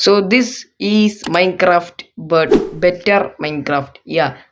So this is Minecraft but better Minecraft.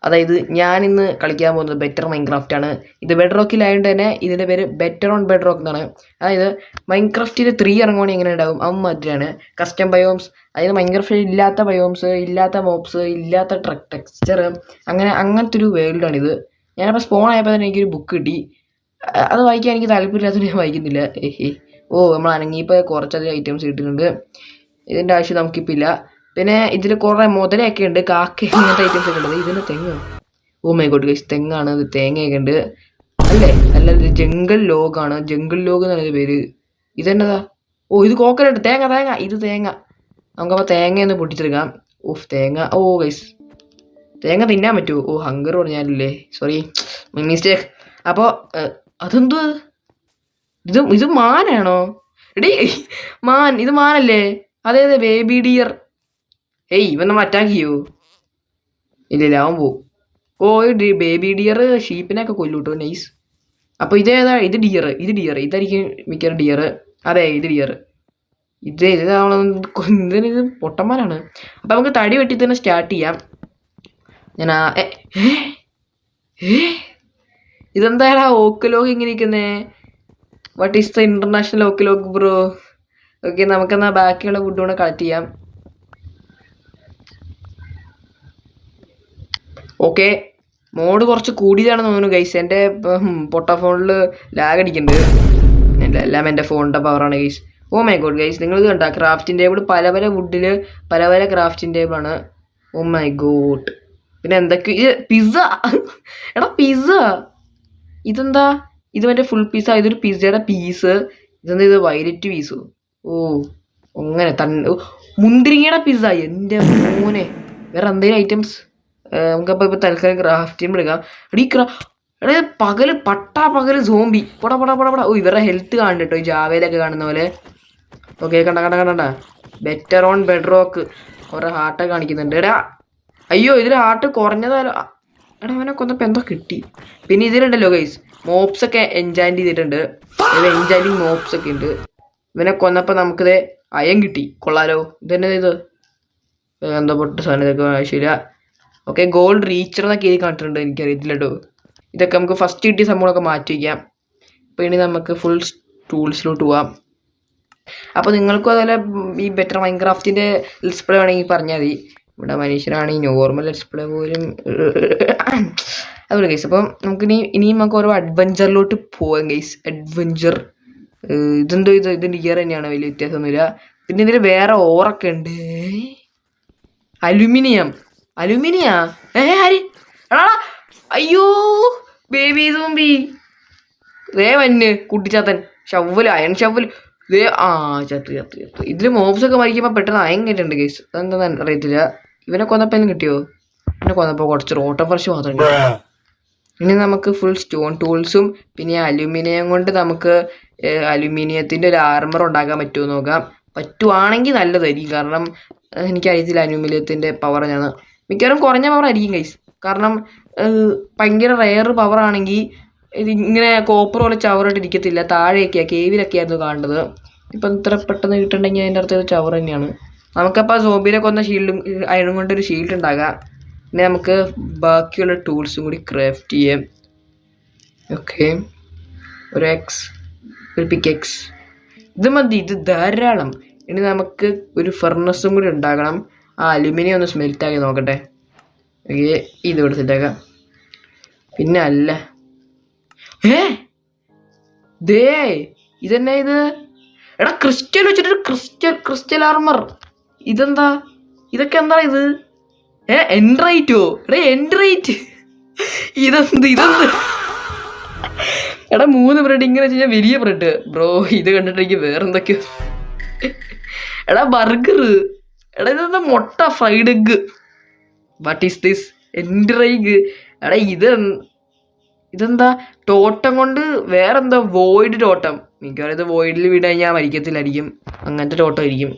അതായത് ഞാനിന്ന് കളിക്കാൻ പോകുന്നത് ബെറ്റർ മൈൻക്രാഫ്റ്റ് ആണ്. ഇത് ബെഡ് റോക്കിലായതുകൊണ്ട് തന്നെ ഇതിൻ്റെ പേര് ബെറ്റർ ഓൺ ബെഡ് റോക്ക് എന്നാണ്. അതായത് മൈൻക്രാഫ്റ്റിൽ 3 ഇറങ്ങുവാണെങ്കിൽ എങ്ങനെ ഉണ്ടാവും മാതിരിയാണ്. കസ്റ്റം ബയോംസ്, അതായത് മൈൻക്രാഫ്റ്റ് ഇല്ലാത്ത ബയോംസ്, ഇല്ലാത്ത മോബ്സ്, ഇല്ലാത്ത ടെക്സ്ചർ, അങ്ങനത്തെ ഒരു വേൾഡാണിത്. ഞാനപ്പോൾ സ്പോൺ ആയപ്പോൾ തന്നെ എനിക്കൊരു ബുക്ക് കിട്ടി. അത് വായിക്കാൻ എനിക്ക് താല്പര്യമില്ലാത്തതുകൊണ്ട് ഞാൻ വായിക്കുന്നില്ല. നമ്മൾ അനങ്ങിയപ്പോൾ കുറച്ചധികം ഐറ്റംസ് കിട്ടുന്നുണ്ട്. ഇതിൻ്റെ ആവശ്യം നമുക്കിപ്പോൾ ഇല്ല. പിന്നെ ഇതിൽ കുറേ മുതലൊക്കെ ഉണ്ട്, കാക്ക, ഇങ്ങനത്തെ ഐറ്റംസ് ഒക്കെ ഉണ്ട്. ഇതിന് തെങ്ങ്, മൈ ഗോഡ് ഗൈസ്, തെങ്ങാണ് ഇത്. തേങ്ങയൊക്കെ ഉണ്ട് അല്ല ഇത് ജംഗിൾ ലോഗാണ്. ജംഗിൾ ലോഗ് എന്നാണ് ഇത് പേര്. ഇതെന്നതാ? ഇത് കോക്കനട്ട്. തേങ്ങ ഇത് തേങ്ങ. നമുക്കപ്പോൾ തേങ്ങയൊന്ന് പൊട്ടിച്ചെടുക്കാം. തേങ്ങ. ഗൈസ്, തേങ്ങ തിന്നാൻ പറ്റുമോ? ഹങ്കർ പറഞ്ഞാലല്ലേ, സോറി, മിസ്റ്റേക്ക്. അപ്പോൾ അതെന്തോ ഇത് മാനാണോ? ഇത് മാനല്ലേ? അതെ ബേബി ഡിയർ. ഇവൻ നമ്മൾ അറ്റാക്ക് ചെയ്യൂ? ഇല്ല, അവൻ പോവും. ബേബി ഡിയർ ഷീപ്പിനെയൊക്കെ കൊല്ലൂട്ടോ. നൈസ്. അപ്പോൾ ഇതേതാ? ഇത് ഡിയർ. ഇതായിരിക്കും മിക്കവാറും ഡിയർ. അതെ, ഇത് ഡിയർ. ഇതിന് പൊട്ടന്മാരാണ്. അപ്പം നമുക്ക് തടി വെട്ടി തന്നെ സ്റ്റാർട്ട് ചെയ്യാം. ഇതെന്തായാലും ഓക്കലോഗ് ഇങ്ങനെ ഇരിക്കുന്നേ? What is the international oak log bro? Okay, നമുക്കെന്നാൽ ബാക്കിയുള്ള ഫുഡ് കൂടെ കളക്ട് ചെയ്യാം. ഓക്കെ, മോഡ് കുറച്ച് കൂടിയതാണെന്ന് തോന്നുന്നു ഗൈസ്. എൻ്റെ പൊട്ട ഫോണിൽ ലാഗ് അടിക്കുന്നുണ്ട്. എല്ലാം എൻ്റെ ഫോണിൻ്റെ പവറാണ് ഗൈസ്. മൈ ഗോഡ് ഗൈസ്, നിങ്ങളിത് കണ്ട ക്രാഫ്റ്റിംഗ് ടേബിൾ പല വുഡിൽ പല ക്രാഫ്റ്റിംഗ് ടേബിളാണ്. My God. പിന്നെ എന്തൊക്കെ? പിസ്സ. പിസ്സ ഇതെന്താ? ഇത് മറ്റേ ഫുൾ പീസ. ഇതൊരു പിസ്സയുടെ പീസ്. ഇതെന്താ? ഇത് വയലറ്റ് പീസ്. അങ്ങനെ മുന്തിരിങ്ങയുടെ പിസ്സ. എൻ്റെ മോനെ, വേറെ എന്തെങ്കിലും ഐറ്റംസ് നമുക്കപ്പോൾ ഇപ്പോൾ തൽക്കാലം ക്രാഫ്റ്റിംഗ് എടുക്കാം. പകല് സോംബി പട. ഇവരുടെ ഹെൽത്ത് കാണുന്നുണ്ട് കേട്ടോ, ഈ ജാവയിലൊക്കെ കാണുന്ന പോലെ. ഓക്കെ, കണ്ട ബെറ്റർ ഓൺ ബെഡ് റോക്ക് കുറേ ഹാർട്ടൊക്കെ കാണിക്കുന്നുണ്ട്. അയ്യോ, ഇതിൽ ഹാർട്ട് കുറഞ്ഞതാലോ. അവനെ കൊന്നപ്പോൾ എന്തോ കിട്ടി. പിന്നെ ഇതിലുണ്ടല്ലോ ഗൈസ്, മോപ്സ് ഒക്കെ എൻജാൻറ്റ് ചെയ്തിട്ടുണ്ട്. എൻജാൻറ്റിങ് മോപ്സ് ഒക്കെ ഉണ്ട്. ഇവനെ കൊന്നപ്പോൾ നമുക്കിത് അയം കിട്ടി. കൊള്ളാലോ. ഇതന്നെ ഇത് എന്തോ പൊട്ട സാധനം, ഇതൊക്കെ ആവശ്യമില്ല. ഓക്കെ, ഗോൾഡ് റീച്ചർ എന്നൊക്കെ എഴുതി കാണിച്ചിട്ടുണ്ട്, എനിക്കറിയത്തില്ല കേട്ടോ. ഇതൊക്കെ നമുക്ക് ഫസ്റ്റ് കിട്ടിയ സംഭവങ്ങളൊക്കെ മാറ്റി വയ്ക്കാം. അപ്പോൾ ഇനി നമുക്ക് ഫുൾ ടൂൾസിലോട്ട് പോവാം. അപ്പോൾ നിങ്ങൾക്കും അതുപോലെ ഈ ബെറ്റർ മൈൻക്രാഫ്റ്റിൻ്റെ ലെറ്റ്സ് പ്ലേ വേണമെങ്കിൽ പറഞ്ഞാൽ മതി. ഇവിടെ മനുഷ്യരാണെങ്കിൽ നോർമൽ ലെറ്റ്സ് പ്ലേ പോലും അതുപോലെ ഗൈസ്. അപ്പം ഇനിയും നമുക്ക് ഓരോ അഡ്വഞ്ചറിലോട്ട് പോവാം ഗൈസ്. അഡ്വഞ്ചർ. ഇതെന്തോ ഇതിൻ്റെ ഇയർ തന്നെയാണ്, വലിയ വ്യത്യാസമൊന്നുമില്ല. പിന്നെ ഇതിൽ വേറെ ഓറൊക്കെ ഉണ്ട്. അലുമിനിയം. അയ്യോ, ബേബി സോംബി. വന്ന് കുട്ടിച്ചാത്തൻ. അയൺ ഷവ്വൽ. ചത്ത്. ഇതിൽ മോബ്സൊക്കെ മരിക്കുമ്പോൾ പെട്ടെന്ന് അയൺ കേട്ടിട്ടുണ്ട് ഗൈസ്. അതെന്താ അറിയത്തില്ല. ഇവനെ കൊന്നപ്പോൾ കിട്ടിയോ? ഇവനെ കൊന്നപ്പോൾ കുറച്ച് റോട്ട ഫ്രഷ് മാത്രം കിട്ടി. ഇനി നമുക്ക് ഫുൾ സ്റ്റോൺ ടൂൾസും പിന്നെ അലുമിനിയം കൊണ്ട് നമുക്ക് അലുമിനിയത്തിൻ്റെ ഒരു ആർമർ ഉണ്ടാക്കാൻ പറ്റുമോ നോക്കാം. പറ്റുവാണെങ്കിൽ നല്ലതായിരിക്കും. കാരണം എനിക്കറിയത്തില്ല അലുമിനിയത്തിൻ്റെ പവർ. ഞാൻ മിക്കവാറും കുറഞ്ഞ പവർ ആയിരിക്കും ഗൈസ്. കാരണം ഭയങ്കര റെയർ പവർ ആണെങ്കിൽ ഇതിങ്ങനെ കോപ്പർ പോലെ ചവറായിട്ട് ഇരിക്കത്തില്ല. താഴെയൊക്കെയാണ്, കേവിലൊക്കെ ആയിരുന്നു കാണേണ്ടത്. ഇപ്പം ഇത്ര പെട്ടെന്ന് കിട്ടുന്നുണ്ടെങ്കിൽ അതിൻ്റെ അടുത്ത് ചവർ തന്നെയാണ്. നമുക്കപ്പോൾ സോംബിനെ കൊന്ന ഷീൽഡും അയണും കൊണ്ടൊരു ഷീൽഡ് ഉണ്ടാകാം. പിന്നെ നമുക്ക് ബാക്കിയുള്ള ടൂൾസും കൂടി ക്രാഫ്റ്റ് ചെയ്യാം. ഓക്കെ, ഒരു പിക്കെക്സ് ഇത് മതി. ഇത് ധാരാളം. ഇനി നമുക്ക് ഒരു ഫർണസും കൂടി ഉണ്ടാക്കണം. അലുമിനിയം ഒന്ന് സ്മെൽറ്റാക്കി നോക്കട്ടെ. ഓക്കെ, ഇതിവിടെ സെറ്റാക്കാം. പിന്നെ അല്ല ഇതെന്നാ ഇത്? ക്രിസ്റ്റൽ വെച്ചിട്ടൊരു ക്രിസ്റ്റൽ ആർമർ. ഇതെന്താ? ഇതൊക്കെ എന്താ ഇത്? എൻഡ്രൈറ്റോ? എൻഡ്രൈറ്റ്. ഇതെന്ത്? 3 ബ്രെഡ് ഇങ്ങനെ വെച്ച് കഴിഞ്ഞാൽ വലിയ ബ്രെഡ് ബ്രോ. ഇത് കണ്ടിട്ട് എനിക്ക് വേറെന്തൊക്കെയോ. ബർഗർ. ഇതെന്താ? മുട്ട, fried egg. What is this? എൻഡ്രൈഗ്. ഇതെന്താ? ടോട്ടം കൊണ്ട് വേറെന്താ? Void totem. മിക്കവാറും ഇത് വോയിഡിൽ വീട് കഴിഞ്ഞാൽ മരിക്കത്തില്ലായിരിക്കും. അങ്ങനത്തെ ടോട്ടം ആയിരിക്കും.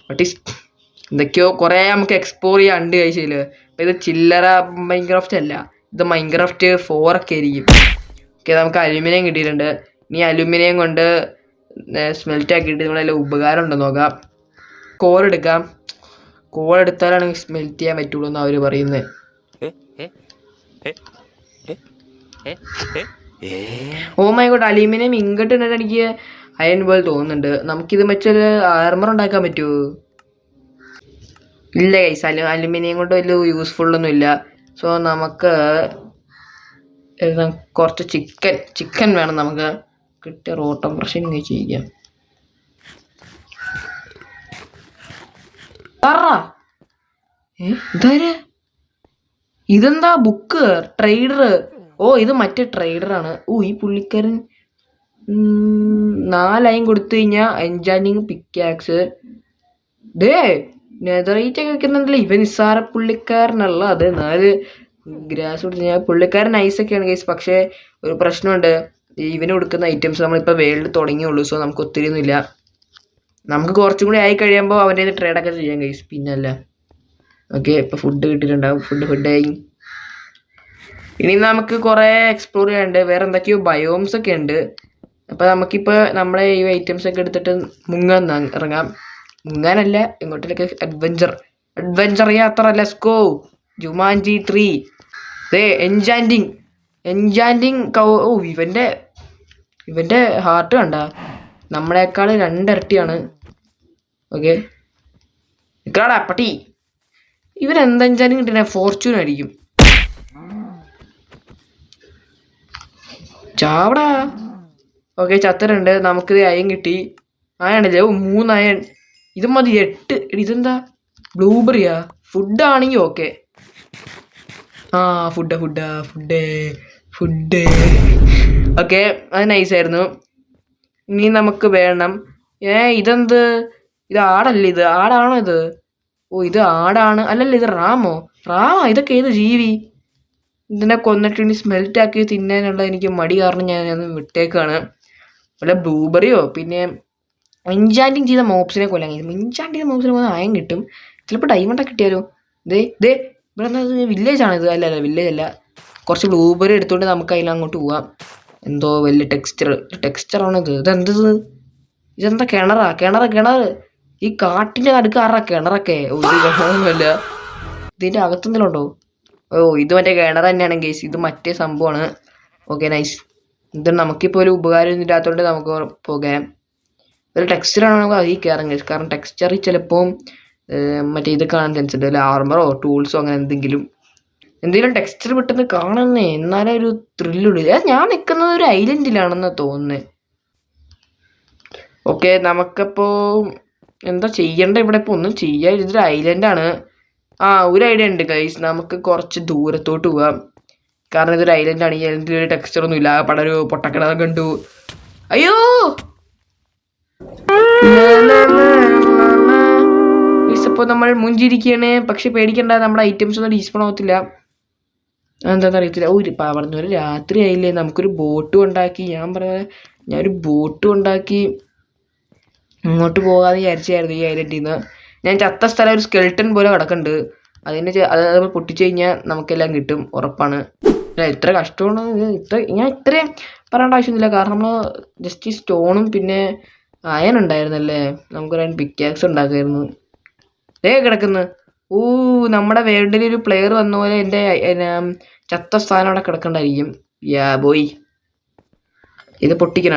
What is? എന്തൊക്കെയോ കുറേ നമുക്ക് എക്സ്പ്ലോർ ചെയ്യാണ്ട് കഴിച്ചില്ല. അപ്പം ഇത് ചില്ലറ മൈൻക്രാഫ്റ്റ് അല്ല, ഇത് മൈൻക്രാഫ്റ്റ് 4 ഒക്കെ ആയിരിക്കും. ഓക്കെ, നമുക്ക് അലുമിനിയം കിട്ടിയിട്ടുണ്ട്. ഇനി അലുമിനിയം കൊണ്ട് സ്മെൽറ്റ് ആക്കിയിട്ട് നമ്മളെല്ലാം ഉപകാരം ഉണ്ടോ നോക്കാം. കോർ എടുക്കാം. കോൾ എടുത്താലാണ് സ്മെൽറ്റ് ചെയ്യാൻ പറ്റുള്ളൂ എന്ന് അവർ പറയുന്നത്. ഓ മൈ ഗോഡ്, അലൂമിനിയം ഇങ്ങോട്ട് ഇട്ടിട്ട് എനിക്ക് അയൺ പോലെ തോന്നുന്നുണ്ട്. നമുക്കിത് വെച്ചൊരു ആർമർ ഉണ്ടാക്കാൻ പറ്റുമോ? ഇല്ല ഗൈസ്, അലുമിനിയം കൊണ്ട് വലിയ യൂസ്ഫുള്ളൊന്നും ഇല്ല. സോ നമുക്ക് കുറച്ച് ചിക്കൻ വേണം. നമുക്ക് കിട്ടിയ റോട്ടം ബ്രഷിങ് ചെയ്യാം. ഇതെന്താ ബുക്ക്? ട്രേഡർ. ഓ ഇത് മറ്റേ ട്രേഡറാണ്. ഓ ഈ പുള്ളിക്കാരൻ 4 ലൈൻ കൊടുത്തു കഴിഞ്ഞാൽ എൻജാനിങ് പിക്കാക്സ്. നെതറൈറ്റ് ഒക്കെ വെക്കുന്നുണ്ടല്ലോ. ഇവൻ നിസ്സാര പുള്ളിക്കാരനല്ല. അത് 4 ഗ്രാസ് കൊടുത്ത് കഴിഞ്ഞാൽ പുള്ളിക്കാരൻ നൈസൊക്കെയാണ് കേസ്. പക്ഷേ ഒരു പ്രശ്നമുണ്ട്, ഇവന് കൊടുക്കുന്ന ഐറ്റംസ് നമ്മളിപ്പോൾ വേൾഡ് തുടങ്ങിയുള്ളൂ. സോ നമുക്ക് ഒത്തിരി ഒന്നും ഇല്ല. നമുക്ക് കുറച്ചും കൂടി ആയി കഴിയുമ്പോൾ അവൻ്റെ ട്രേഡൊക്കെ ചെയ്യാം കേസ്. പിന്നല്ല. ഓക്കെ, ഇപ്പോൾ ഫുഡ് കിട്ടിയിട്ടുണ്ടാവും. ഫുഡായി. ഇനി നമുക്ക് കുറേ എക്സ്പ്ലോർ ചെയ്യാനുണ്ട്. വേറെ എന്തൊക്കെയോ ബയോംസ് ഒക്കെ ഉണ്ട്. അപ്പോൾ നമുക്കിപ്പോൾ നമ്മളെ ഈ ഐറ്റംസ് ഒക്കെ എടുത്തിട്ട് ഇറങ്ങാം. മുങ്ങാനല്ല, ഇങ്ങോട്ടേക്ക് അഡ്വഞ്ചർ യാത്ര. Let's go. ജുമാൻജി 3. എൻജാൻറ്റിങ് ഓ ഇവൻ്റെ ഹാർട്ട് കണ്ട നമ്മളെക്കാൾ 2 ഇരട്ടിയാണ്. ഓക്കെ, ഇക്കാടാ പട്ടി. ഇവൻ എന്താ എൻജാൻറ്റിങ് കിട്ടിയ ഫോർച്യൂൺ ആയിരിക്കും. ചാവടാ. ഓക്കെ, ചത്തരുണ്ട്. നമുക്കിത് അയൺ കിട്ടി. അയണില്ലേ? 3 അയൺ. ഇത് മതി 8. ഇതെന്താ ബ്ലൂബെറിയാ? ഫുഡാണെങ്കിൽ ഓക്കെ. ആ ഫുഡ്. ഓക്കെ, അത് നൈസായിരുന്നു. ഇനി നമുക്ക് വേണം. ഇതെന്ത്? ഇത് ആടല്ലേ? ഇത് ആടാണോ ഇത്? ഓ ഇത് ആടാണ്. അല്ലല്ല, ഇത് റാമാ? ഇതൊക്കെ ഏത് ജീവി? ഇതിനെ കൊന്നിട്ട് ഇനി സ്മെൽറ്റ് ആക്കി തിന്നാനുള്ള എനിക്ക് മടി കാരണം ഞാൻ വിട്ടേക്കാണ്. വല്ല ബ്ലൂബെറിയോ പിന്നെ എൻജാൻറ്റിങ് ചെയ്ത മോപ്സിനെ കൊല്ലാൻ കഴിയും. എൻജാൻറ്റ് ചെയ്ത മോപ്സിനെ കൊല്ലാൻ അയൺ കിട്ടും. ചിലപ്പോൾ ഡയമണ്ടൊക്കെ കിട്ടിയാലോ? ഇവിടെ വില്ലേജ് ആണിത്. അല്ല വില്ലേജ് അല്ല. കുറച്ച് ബ്ലൂബെറി എടുത്തുകൊണ്ട് നമുക്ക് അതിലങ്ങോട്ട് പോവാം. എന്തോ വലിയ ടെക്സ്ചറാണിത്. ഇതെന്താ കിണർ? ഈ കാട്ടിൻ്റെ നടുക്കാറാ കിണറൊക്കെ? ഒരു കിണറൊന്നുമല്ല. ഇതിൻ്റെ അകത്തെന്തെങ്കിലും ഉണ്ടോ? ഓ ഇത് മറ്റേ കിണർ തന്നെയാണ് ഗൈസ്. ഇത് മറ്റേ സംഭവമാണ്. Okay nice. ഇത് നമുക്കിപ്പോൾ ഒരു ഉപകാരം ഇല്ലാത്തതുകൊണ്ട് നമുക്ക് പോകാം. ഒരു ടെക്സ്ചറാണ് നമുക്ക് അതിൽ കയറാൻ ഗൈസ്. കാരണം ടെക്സ്ചറിൽ ചിലപ്പോൾ മറ്റേ ഇത് കാണാൻ ചാൻസ് ഉണ്ട്. അല്ല ആർമറോ ടൂൾസോ അങ്ങനെ എന്തെങ്കിലും ടെക്സ്ചർ പെട്ടെന്ന് കാണുന്നേ. എന്നാലേ ഒരു ത്രില്ലുള്ളൂ. ഞാൻ നിൽക്കുന്നത് ഒരു ഐലൻഡിലാണെന്ന് തോന്നുന്നത്. ഓക്കെ, നമുക്കപ്പോൾ എന്താ ചെയ്യേണ്ട? ഇവിടെ ഇപ്പോൾ ഒന്നും ചെയ്യാൻ. ഇതൊരു ഐലൻഡാണ്. ഒരു ഐഡിയ ഉണ്ട് ഗൈസ്. നമുക്ക് കുറച്ച് ദൂരത്തോട്ട് പോവാം. കാരണം ഇതൊരു ഐലൻഡാണ്. ഈ ഐലൻഡിൽ ഒരു ടെക്സ്ചറൊന്നും ഇല്ല. പടരു പൊട്ടക്കിണർ കണ്ടു. അയ്യോ, ഇപ്പോൾ നമ്മൾ മുഞ്ചിരിക്കുകയാണ്. പക്ഷെ പേടിക്കണ്ട, നമ്മുടെ ഐറ്റംസ് ഒന്നും ഡീസ്പോൺ ആവത്തില്ല. എന്താണെന്ന് അറിയത്തില്ല. പറഞ്ഞു ഒരു രാത്രി ആയില്ലേ, നമുക്കൊരു ബോട്ടും ഉണ്ടാക്കി. ഞാനൊരു ബോട്ടും ഉണ്ടാക്കി ഇങ്ങോട്ട് പോകാമെന്ന് വിചാരിച്ചായിരുന്നു ഈ ഐലൻഡിൽ നിന്ന്. ഞാൻ ചത്ത സ്ഥലം ഒരു സ്കെൽട്ടൺ പോലെ കിടക്കുന്നുണ്ട്. അത് പൊട്ടിച്ചു കഴിഞ്ഞാൽ നമുക്കെല്ലാം കിട്ടും, ഉറപ്പാണ്. ഇത്ര കഷ്ടമാണ്. ഞാൻ ഇത്രയും പറയേണ്ട ആവശ്യമൊന്നുമില്ല. കാരണം നമ്മൾ ജസ്റ്റ് ഈ സ്റ്റോണും പിന്നെ അയൺ ഉണ്ടായിരുന്നല്ലേ, നമുക്ക് 2 പിക്കാക്സ് ഉണ്ടാക്കുമായിരുന്നു. കിടക്കുന്നു. നമ്മുടെ വേൾഡിലൊരു പ്ലെയർ വന്ന പോലെ എൻ്റെ ചത്ത സ്ഥാനം അവിടെ കിടക്കണ്ടായിരിക്കും. ബോയ് ഇത് പൊട്ടിക്കണ.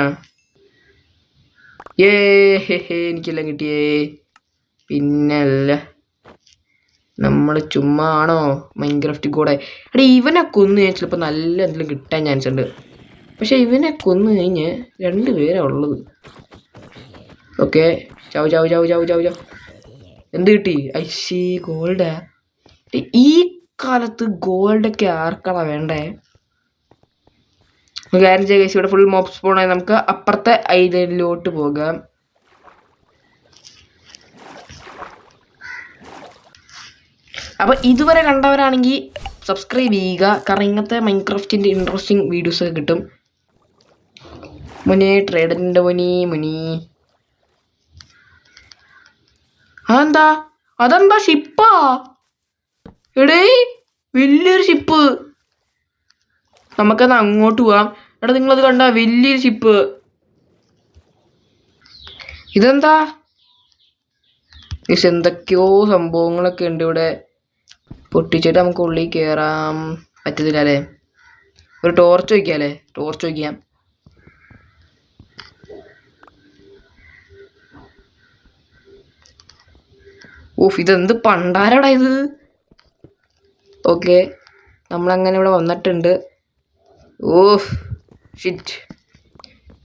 എനിക്കെല്ലാം കിട്ടിയേ. പിന്നല്ല, നമ്മൾ ചുമ്മാ ആണോ മൈൻക്രാഫ്റ്റ് കൂടെ? ഇവനെ കൊന്നു കഴിഞ്ഞാൽ ചിലപ്പോൾ നല്ല എന്തെങ്കിലും കിട്ടാൻ ചാൻസ് ഉണ്ട്. പക്ഷെ ഇവനെ കൊന്നു കഴിഞ്ഞ് 2 പേരാണ് ഉള്ളത്. ഓക്കെ, ചാവ്. എന്ത് കിട്ടി? ഐശി ഗോൾഡാ. ഈ കാലത്ത് ഗോൾഡൊക്കെ ആർക്കാണോ വേണ്ടേ? കാര്യം ചെയ്യുക, ഇവിടെ ഫുൾ മോപ്പ് സ്പോണായി. നമുക്ക് അപ്പുറത്തെ ഐലൻഡിലോട്ട് പോകാം. അപ്പോൾ ഇതുവരെ കണ്ടവരാണെങ്കിൽ സബ്സ്ക്രൈബ് ചെയ്യുക. കാരണം ഇങ്ങനത്തെ മൈൻക്രാഫ്റ്റിൻ്റെ ഇൻട്രസ്റ്റിംഗ് വീഡിയോസൊക്കെ കിട്ടും. ട്രേഡറിൻ്റെ മുനി. അതെന്താ ഷിപ്പാ? വലിയൊരു ഷിപ്പ്. നമുക്കത് അങ്ങോട്ട് പോവാം. നിങ്ങളത് കണ്ട വലിയൊരു ഷിപ്പ്. ഇതെന്താ? മീൻസ് എന്തൊക്കെയോ സംഭവങ്ങളൊക്കെ ഉണ്ട് ഇവിടെ. പൊട്ടിച്ചിട്ട് നമുക്ക് ഉള്ളിൽ കയറാൻ പറ്റത്തില്ല അല്ലേ? ഒരു ടോർച്ച് വയ്ക്കാം അല്ലേ? ടോർച്ച് വയ്ക്കാം. ഓഫ്, ഇതെന്ത് പണ്ടാരടാ ഇത്. ഓക്കെ, നമ്മളങ്ങനെ ഇവിടെ വന്നിട്ടുണ്ട്. Of shit.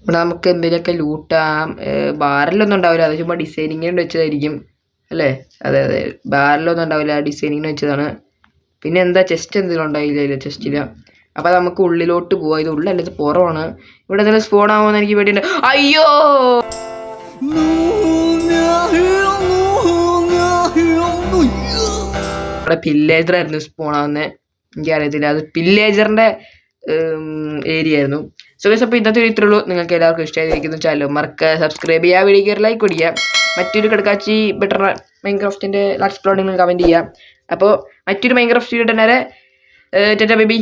ഇവിടെ നമുക്ക് എന്തെങ്കിലുമൊക്കെ ലൂട്ടാം. ബാരലൊന്നും ഉണ്ടാവില്ല, അത് ചുമ്മാ ഡിസൈനിങ്ങിന് വെച്ചതായിരിക്കും അല്ലേ? അതെ അതെ, ബാരലൊന്നും ഉണ്ടാവില്ല, ഡിസൈനിങ്ങിന് വെച്ചതാണ്. പിന്നെ എന്താ, ചെസ്റ്റ് എന്തെങ്കിലും ഉണ്ടായില്ല? ചെസ്റ്റില്ല. അപ്പം നമുക്ക് ഉള്ളിലോട്ട് പോവാം. ഇത് ഉള്ളല്ല, ഇത് പുറമാണ്. ഇവിടെ എന്തെങ്കിലും സ്പോൺ ആവുമെന്ന് എനിക്ക് പേടിയുണ്ട്. അയ്യോ, ഇവിടെ പില്ലേജർ ആയിരുന്നു സ്പോൺ ആവുന്നത്. എനിക്കറിയത്തില്ല, അത് പില്ലേജറിൻ്റെ ഏരിയ ആയിരുന്നു. സോ ഗൈസ്, അപ്പോൾ ഇന്നത്തെ ഇത്രേ ഉള്ളൂ. നിങ്ങൾക്ക് എല്ലാവർക്കും ഇഷ്ടമായിരിക്കുന്നു ചാനൽ മറക്കുക, സബ്സ്ക്രൈബ് ചെയ്യുക, വീഡിയോക്ക് ലൈക്ക് കൊടുക്കുക. മറ്റൊരു കിടക്കാച്ചി ബെറ്റർ മൈൻക്രാഫ്റ്റിൻ്റെ ലാസ്റ്റ് പ്ലോട്ട് നിങ്ങൾ കമൻറ്റ് ചെയ്യുക. അപ്പോൾ മറ്റൊരു മൈൻക്രാഫ്റ്റ് വീഡിയോ തന്നെ ടാറ്റാ ബേബി.